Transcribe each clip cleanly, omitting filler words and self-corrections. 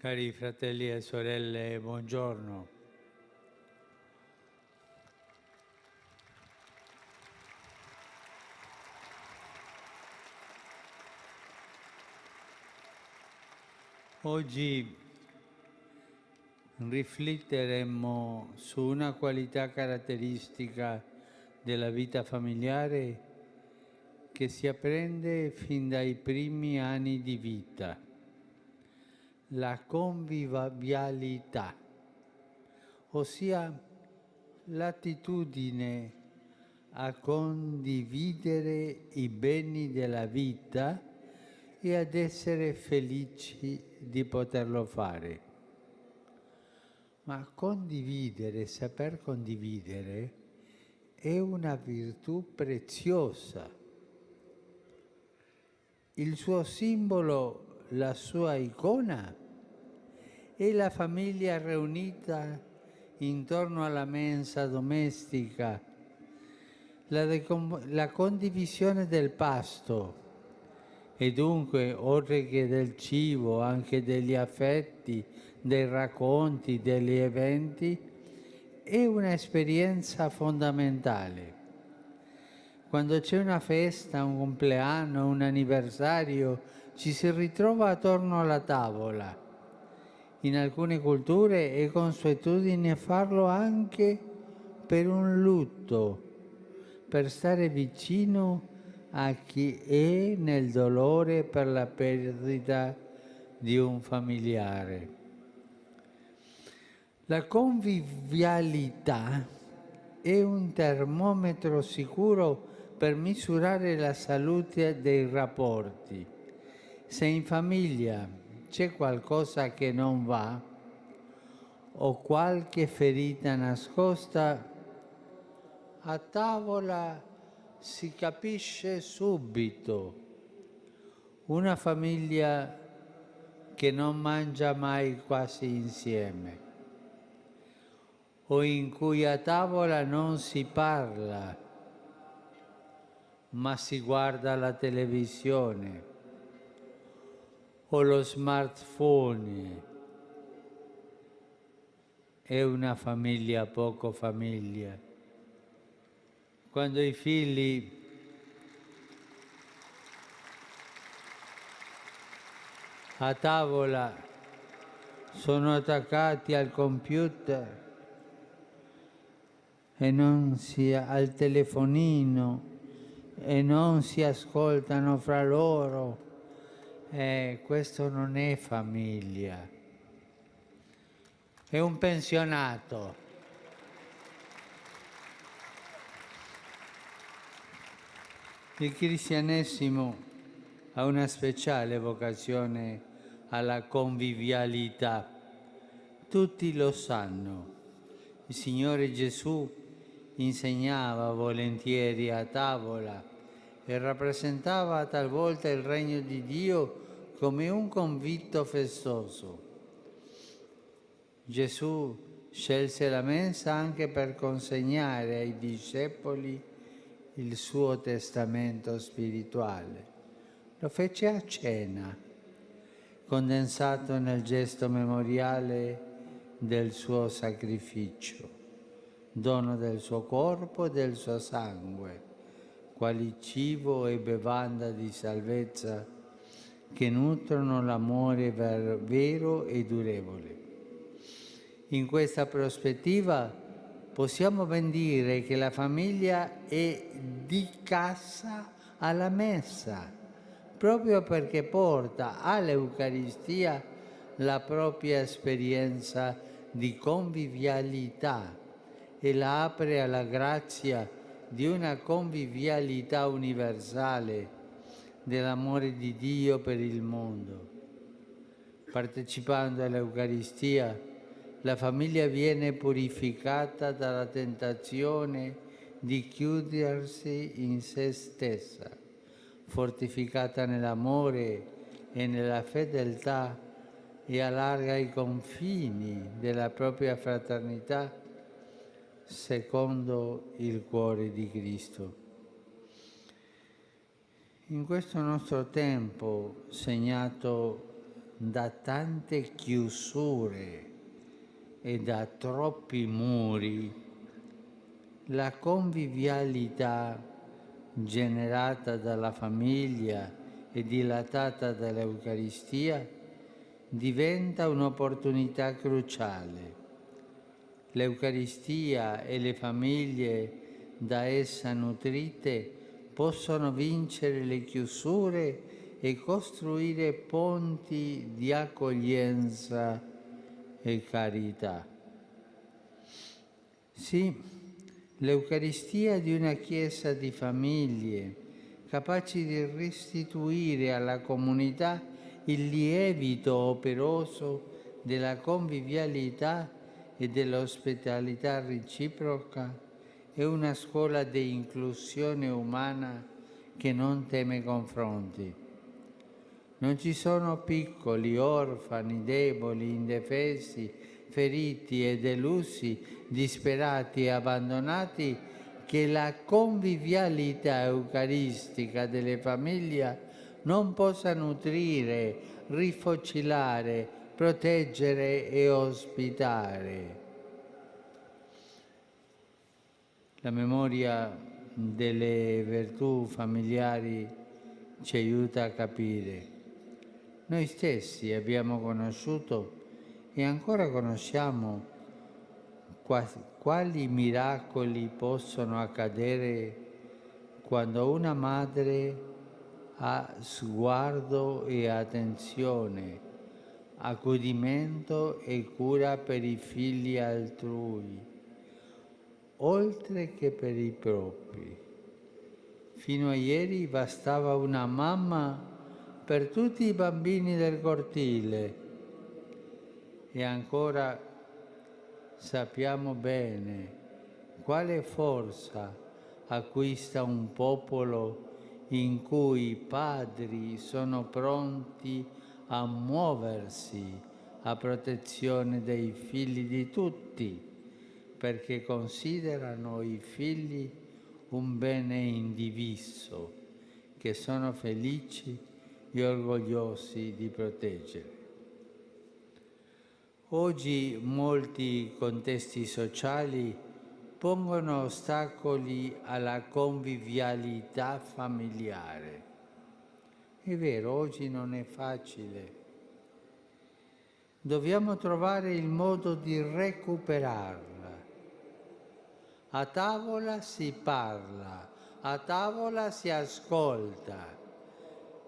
Cari fratelli e sorelle, buongiorno. Oggi rifletteremo su una qualità caratteristica della vita familiare che si apprende fin dai primi anni di vita: la convivialità, ossia l'attitudine a condividere i beni della vita e ad essere felici di poterlo fare. Ma condividere, saper condividere, è una virtù preziosa. Il suo simbolo, la sua icona, è la famiglia riunita intorno alla mensa domestica, la condivisione del pasto e dunque, oltre che del cibo, anche degli affetti, dei racconti, degli eventi, è un'esperienza fondamentale. Quando c'è una festa, un compleanno, un anniversario, ci si ritrova attorno alla tavola. In alcune culture è consuetudine farlo anche per un lutto, per stare vicino a chi è nel dolore per la perdita di un familiare. La convivialità è un termometro sicuro per misurare la salute dei rapporti. Se in famiglia c'è qualcosa che non va o qualche ferita nascosta, a tavola si capisce subito. Una famiglia che non mangia mai quasi insieme, o in cui a tavola non si parla, ma si guarda la televisione o lo smartphone, è una famiglia poco famiglia. Quando i figli a tavola sono attaccati al computer e al telefonino e non si ascoltano fra loro, questo non è famiglia, è un pensionato. Il cristianesimo ha una speciale vocazione alla convivialità. Tutti lo sanno. Il Signore Gesù insegnava volentieri a tavola e rappresentava talvolta il regno di Dio come un convitto festoso. Gesù scelse la mensa anche per consegnare ai discepoli il suo testamento spirituale. Lo fece a cena, condensato nel gesto memoriale del suo sacrificio, dono del suo corpo e del suo sangue, quali cibo e bevanda di salvezza che nutrono l'amore vero e durevole. In questa prospettiva possiamo ben dire che la famiglia è di casa alla messa, proprio perché porta all'Eucaristia la propria esperienza di convivialità e la apre alla grazia di una convivialità universale dell'amore di Dio per il mondo. Partecipando all'Eucaristia, la famiglia viene purificata dalla tentazione di chiudersi in se stessa, fortificata nell'amore e nella fedeltà e allarga i confini della propria fraternità secondo il cuore di Cristo. In questo nostro tempo segnato da tante chiusure e da troppi muri, la convivialità generata dalla famiglia e dilatata dall'Eucaristia diventa un'opportunità cruciale. L'Eucaristia e le famiglie da essa nutrite possono vincere le chiusure e costruire ponti di accoglienza e carità. Sì, l'Eucaristia di una Chiesa di famiglie, capaci di restituire alla comunità il lievito operoso della convivialità e dell'ospitalità reciproca, è una scuola di inclusione umana che non teme confronti. Non ci sono piccoli, orfani, deboli, indefesi, feriti e delusi, disperati e abbandonati, che la convivialità eucaristica delle famiglie non possa nutrire, rifocillare, proteggere e ospitare. La memoria delle virtù familiari ci aiuta a capire. Noi stessi abbiamo conosciuto e ancora conosciamo quali miracoli possono accadere quando una madre ha sguardo e attenzione, accudimento e cura per i figli altrui, oltre che per i propri. Fino a ieri bastava una mamma per tutti i bambini del cortile e ancora sappiamo bene quale forza acquista un popolo in cui i padri sono pronti a muoversi a protezione dei figli di tutti, perché considerano i figli un bene indiviso che sono felici e orgogliosi di proteggere. Oggi molti contesti sociali pongono ostacoli alla convivialità familiare. È vero, oggi non è facile. Dobbiamo trovare il modo di recuperarla. A tavola si parla, a tavola si ascolta.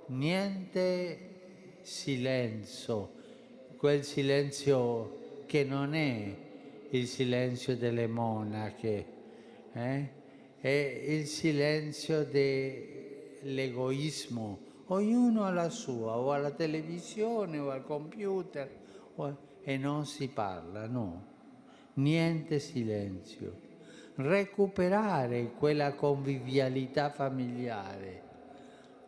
Niente silenzio, quel silenzio che non è il silenzio delle monache, è il silenzio dell'egoismo, ognuno alla sua, o alla televisione o al computer, e non si parla, no, niente silenzio. Recuperare quella convivialità familiare,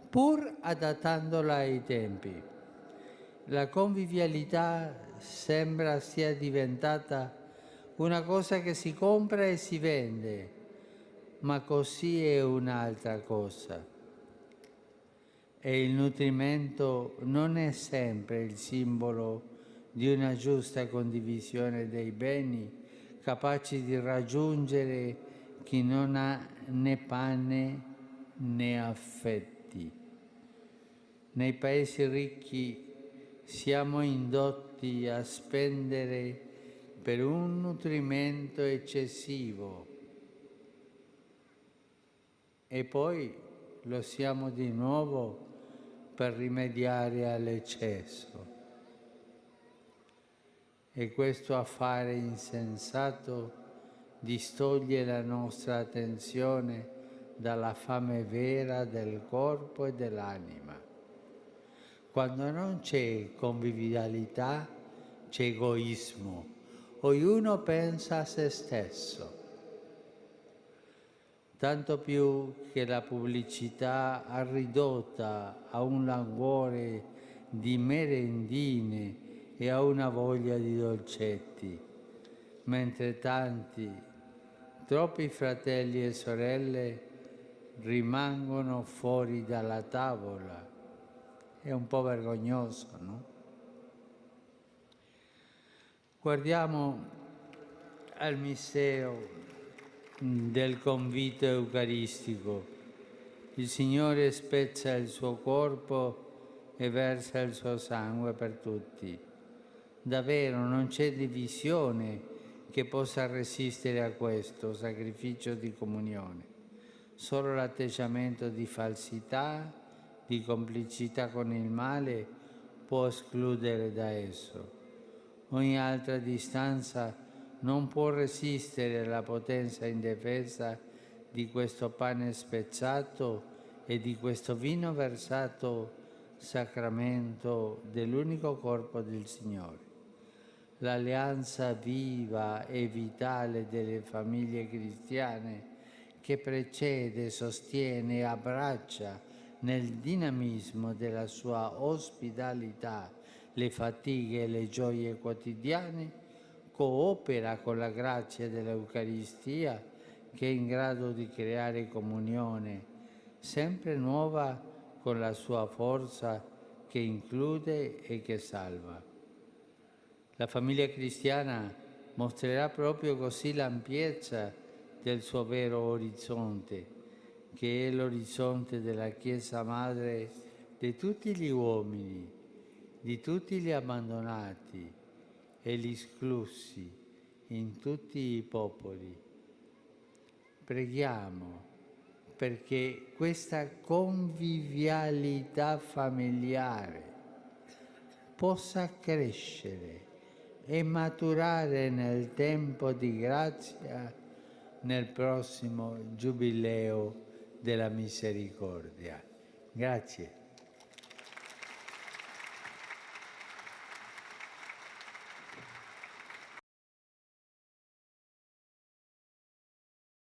pur adattandola ai tempi. La convivialità sembra sia diventata una cosa che si compra e si vende, ma così è un'altra cosa. E il nutrimento non è sempre il simbolo di una giusta condivisione dei beni, capaci di raggiungere chi non ha né pane né affetti. Nei paesi ricchi siamo indotti a spendere per un nutrimento eccessivo e poi lo siamo di nuovo per rimediare all'eccesso. E questo affare insensato distoglie la nostra attenzione dalla fame vera del corpo e dell'anima. Quando non c'è convivialità, c'è egoismo. Ognuno pensa a se stesso. Tanto più che la pubblicità ha ridotta a un languore di merendine e a una voglia di dolcetti, mentre troppi fratelli e sorelle rimangono fuori dalla tavola. È un po' vergognoso, no? Guardiamo al mistero del convito eucaristico. Il Signore spezza il suo corpo e versa il suo sangue per tutti. Davvero non c'è divisione che possa resistere a questo sacrificio di comunione. Solo l'atteggiamento di falsità, di complicità con il male può escludere da esso. Ogni altra distanza non può resistere alla potenza indifesa di questo pane spezzato e di questo vino versato, sacramento dell'unico corpo del Signore. L'alleanza viva e vitale delle famiglie cristiane che precede, sostiene e abbraccia nel dinamismo della sua ospitalità le fatiche e le gioie quotidiane, coopera con la grazia dell'Eucaristia che è in grado di creare comunione sempre nuova con la sua forza che include e che salva. La famiglia cristiana mostrerà proprio così l'ampiezza del suo vero orizzonte, che è l'orizzonte della Chiesa Madre di tutti gli uomini, di tutti gli abbandonati e gli esclusi in tutti i popoli. Preghiamo perché questa convivialità familiare possa crescere e maturare nel tempo di grazia nel prossimo Giubileo della Misericordia. Grazie.